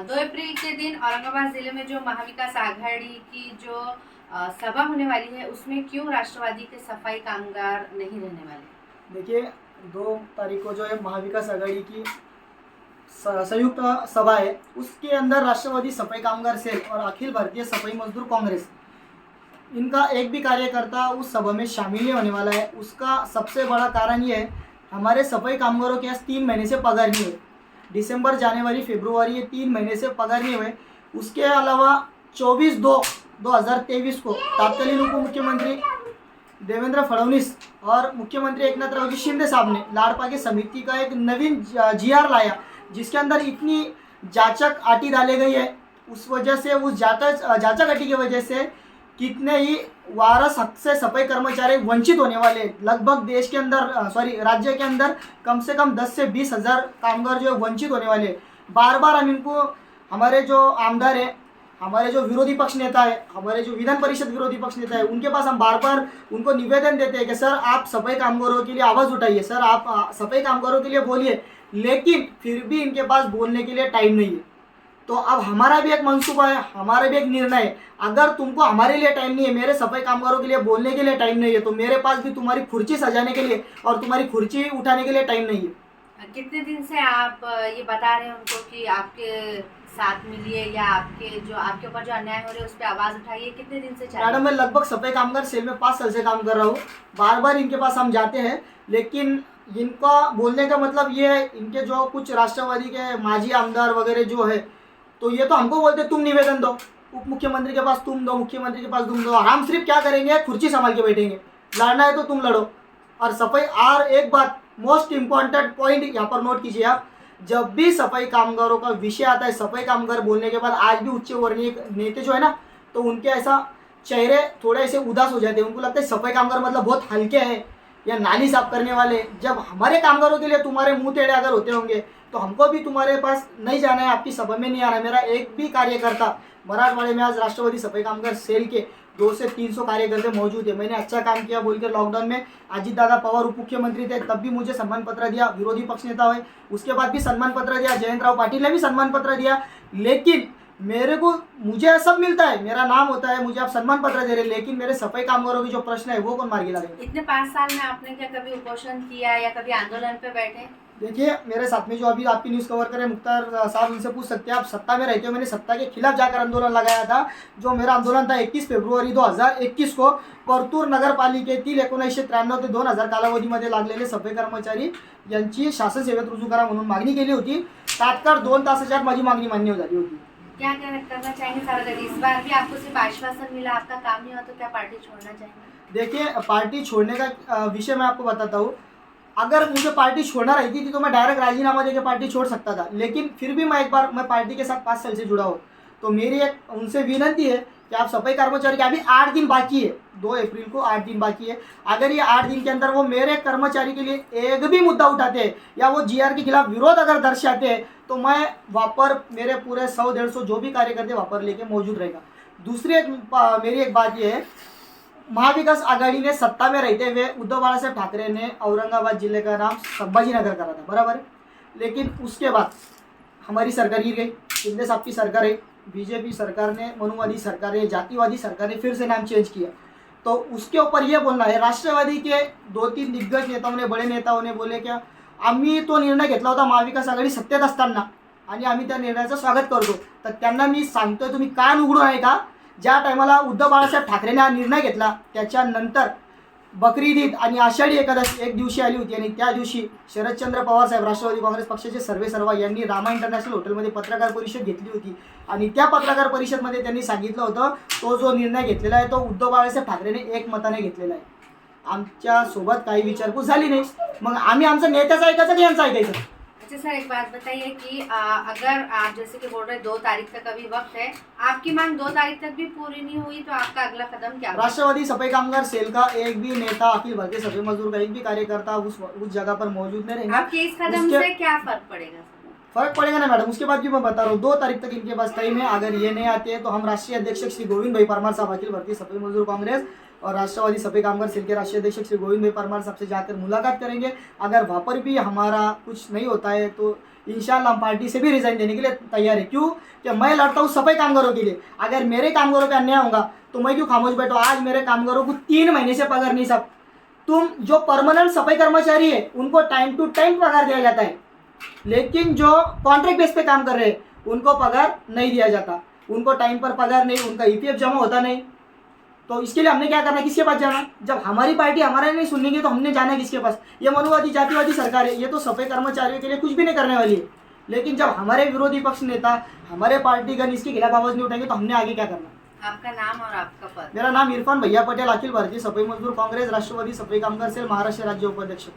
2 अप्रैल के दिन औरंगाबाद जिले में जो महाविकास आघाड़ी की जो सभा होने वाली है, उसमें क्यों राष्ट्रवादी के सफाई कामगार नहीं रहने वाले? देखिए, 2 तारीख को जो है महाविकास आघाड़ी की संयुक्त सभा है। उसके अंदर राष्ट्रवादी सफाई कामगार सेल और अखिल भारतीय सफाई मजदूर कांग्रेस, इनका एक भी कार्यकर्ता उस सभा में शामिल नहीं होने वाला है। उसका सबसे बड़ा कारण ये है, हमारे सफाई कामगारों के पास 3 महीने से पगार नहीं हुए। दिसंबर, जनवरी, फरवरी, ये 3 महीने से पगार नहीं हुए। उसके अलावा 24/2/2023 को तत्कालीन उप मुख्यमंत्री देवेंद्र फडणवीस और मुख्यमंत्री एकनाथ रावजी शिंदे साहब ने लाड़पागे समिति का एक नवीन जीआर लाया, जिसके अंदर इतनी जांचक आटी डाली गई है। उस वजह से उस जांचक आटी की वजह से कितने ही वारस हक से सफाई कर्मचारी वंचित होने वाले। लगभग देश के अंदर राज्य के अंदर कम से कम 10 से 20 हज़ार कामगार जो है वंचित होने वाले। बार बार हम इनको, हमारे जो आमदार है, हमारे जो विरोधी पक्ष नेता है, हमारे जो विधान परिषद विरोधी पक्ष नेता है, उनके पास हम बार बार उनको निवेदन देते हैं कि सर आप सफाई कामगारों के लिए आवाज़ उठाइए, सर आप सफाई कामगारों के लिए बोलिए, लेकिन फिर भी इनके पास बोलने के लिए टाइम नहीं है। तो अब हमारा भी एक मंसूबा है, हमारा भी एक निर्णय है। अगर तुमको हमारे लिए टाइम नहीं है, मेरे सफाई कामगारों के लिए बोलने के लिए टाइम नहीं है, तो मेरे पास भी तुम्हारी खुर्ची सजाने के लिए और तुम्हारी खुर्ची उठाने के लिए टाइम नहीं है। कितने दिन से आप ये बता रहे हैं उनको कि आपके साथ मिलिए या आपके ऊपर जो अन्याय हो रहे हैं उस पर आवाज़ उठाइए? कितने दिन से मैडम, मैं लगभग सफाई कामगार सेल में 5 साल से काम कर रहा हूँ। बार बार इनके पास हम जाते हैं, लेकिन इनका बोलने का मतलब ये है, इनके जो कुछ राष्ट्रवादी के माजी आमदार वगैरह जो है, तो ये तो हमको बोलते तुम निवेदन दो, उप मुख्यमंत्री के पास तुम दो, मुख्यमंत्री के पास तुम दो। हम सिर्फ क्या करेंगे, कुर्सी संभाल के बैठेंगे। लड़ना है तो तुम लड़ो। और सफाई, और एक बात मोस्ट इम्पॉर्टेंट पॉइंट यहाँ पर नोट कीजिए आप, जब भी सफाई कामगारों का विषय आता है, सफाई कामगार बोलने के बाद आज भी उच्च वर्णीय नेता जो है ना, तो उनके ऐसा चेहरे थोड़े ऐसे उदास हो जाते हैं। उनको लगता है सफाई कामगार मतलब बहुत हल्के हैं या नाली साफ करने वाले। जब हमारे कामगारों के लिए तुम्हारे मुंह टेढ़े अगर होते होंगे, तो हमको भी तुम्हारे पास नहीं जाना है, आपकी सभा में नहीं आना है। मेरा एक भी कार्यकर्ता मराठवाड़े में आज राष्ट्रवादी सफाई कामगार सेल के 200 से 300 कार्यकर्ते मौजूद है। मैंने अच्छा काम किया बोलकर लॉकडाउन में अजीत दादा पवार उप मुख्यमंत्री थे, तब भी मुझे सम्मान पत्र दिया। विरोधी पक्ष नेता हुए, उसके बाद भी सम्मान पत्र दिया। जयंत राव पाटिल ने भी सम्मान पत्र दिया। लेकिन मुझे सब मिलता है, मेरा नाम होता है, मुझे आप सम्मान पत्र दे रहे, लेकिन मेरे सफाई कामगारों की जो प्रश्न है वो कौन मार्गी लाएगा? इतने 5 साल में आपने क्या कभी उपोषण किया या कभी आंदोलन पे बैठे? देखिए, मेरे साथ में जो अभी आपकी न्यूज़ कवर करे मुख्तार साहब, उनसे पूछ सकते हैं। आप सत्ता में रहते हो, मैंने सत्ता के खिलाफ जाकर आंदोलन लगाया था। जो मेरा आंदोलन था 21 फेब्रुवारी 2021 को परतूर नगरपालिकेतील 1993 ते 2000 कालावधीमध्ये लागलेले सफाई कर्मचारी यांची शासन सेवेत रुजू करा म्हणून मागणी केली होती। तात्काळ 2 तासाच्या माझी मागणी मान्य झाली होती। क्या करना चाहेंगे सर, अगर इस बार भी आपको सिर्फ आश्वासन मिला, आपका काम नहीं हुआ, तो क्या पार्टी छोड़ना चाहेंगे? देखिए, पार्टी छोड़ने का विषय मैं आपको बताता हूँ। अगर मुझे पार्टी छोड़ना रहती थी तो मैं डायरेक्ट राजीनामा देकर पार्टी छोड़ सकता था, लेकिन फिर भी मैं पार्टी के साथ 5 साल से जुड़ा हूँ। तो मेरी एक उनसे विनती है कि आप सफाई कर्मचारी के अभी 8 दिन बाकी है, 2 अप्रैल को 8 दिन बाकी है। अगर ये 8 दिन के अंदर वो मेरे कर्मचारी के लिए एक भी मुद्दा उठाते हैं या वो जीआर के खिलाफ विरोध अगर दर्शाते हैं, तो मैं वापर मेरे पूरे 100-150 जो भी कार्यकर्ते वापर लेके मौजूद रहेगा। दूसरी मेरी एक बात ये है, महाविकास आघाड़ी ने सत्ता में रहते हुए उद्धव बाळासाहेब ठाकरे ने औरंगाबाद जिले का नाम संभाजीनगर करा था, बराबर है। लेकिन उसके बाद हमारी सरकार गिर गई, शिंदे साहब की सरकार है, बीजेपी सरकार ने, मनुवादी सरकार ने, जातिवादी सरकार ने फिर से नाम चेंज किया। तो उसके ऊपर यह बोलना है, राष्ट्रवादी के 2-3 दिग्गज नेताओं ने, बड़े नेताओं ने बोले क्या, आम्ही तो निर्णय घेतला होता महाविकास आघाडी सत्तेत असताना आणि आम्ही त्या निर्णयाचं स्वागत करतो। तर त्यांना मी सांगतोय, तुम्ही कान उघडून आहे का? ज्या टायमाला उद्धव बाळासाहेब ठाकरेने हा निर्णय घेतला, त्याच्यानंतर बकरी ईद आणि आषाढी एकादशी एक दिवशी आली होती, आणि त्या दिवशी शरदचंद्र पवार साहेब, राष्ट्रवादी काँग्रेस पक्षाचे सर्वेसर्वा, यांनी रामा इंटरनॅशनल हॉटेलमध्ये पत्रकार परिषद घेतली होती। आणि त्या पत्रकार परिषदमध्ये त्यांनी सांगितलं होतं, तो जो निर्णय घेतलेला आहे तो उद्धव बाळासाहेब ठाकरेने एकमताने घेतलेला आहे। आमच्या सोबत काही विचारपूस झाली नाही। मग आम्ही आमचं नेत्याचं ऐकायचं की यांचं ऐकायचं? अच्छा सर, एक बात बताइए कि अगर आप जैसे कि बोल रहे 2 तारीख तक अभी वक्त है, आपकी मांग 2 तारीख तक भी पूरी नहीं हुई तो आपका अगला कदम क्या होगा? राष्ट्रवादी सफाई कामगार सेल का एक भी नेता, अखिल भारतीय सफाई मजदूर का एक भी कार्यकर्ता उस जगह पर मौजूद नहीं रहेगा। आपके इस कदम से क्या फर्क पड़ेगा? फर्क पड़ेगा ना मैडम, उसके बाद भी मैं बता रहा हूँ, 2 तारीख तक इनके पास टाइम है। अगर ये नहीं आते हैं तो हम राष्ट्रीय अध्यक्ष श्री गोविंद भाई परमार साहब, अखिल भारतीय सफाई मजदूर कांग्रेस और राष्ट्रवादी सफाई कामगार सेल के राष्ट्रीय अध्यक्ष श्री गोविंद भाई परमार साहब से जाकर मुलाकात करेंगे। अगर वहाँ पर भी हमारा कुछ नहीं होता है तो इंशाल्लाह हम पार्टी से भी रिजाइन देने के लिए तैयार है। क्यों कि मैं लड़ता हूँ सफाई कामगारों के लिए। अगर मेरे कामगारों पे अन्याय होगा तो मैं क्यों खामोश बैठूँ। आज मेरे कामगारों को 3 महीने से पगार नहीं। सब तुम जो परमानेंट सफाई कर्मचारी है उनको टाइम टू टाइम पगार दिया जाता है, लेकिन जो कॉन्ट्रैक्ट बेस पे काम कर रहे हैं उनको पगार नहीं दिया जाता। उनको टाइम पर पगार नहीं, उनका ईपीएफ जमा होता नहीं। तो इसके लिए हमने क्या करना, किसके पास जाना। जब हमारी पार्टी हमारा नहीं सुनेगी तो हमने जाना किसके पास। ये मनुवादी जातिवादी सरकार है, ये तो सफाई कर्मचारियों के लिए कुछ भी नहीं करने वाली है। लेकिन जब हमारे विरोधी पक्ष नेता, हमारे पार्टीगण इसके खिलाफ आवाज नहीं उठाएंगे तो हमने आगे क्या करना। आपका नाम और आपका पद? मेरा नाम इरफान भैया पटेल, अखिल भारतीय सफाई मजदूर कांग्रेस, राष्ट्रवादी सफाई कामगार सेल, महाराष्ट्र राज्य उपाध्यक्ष।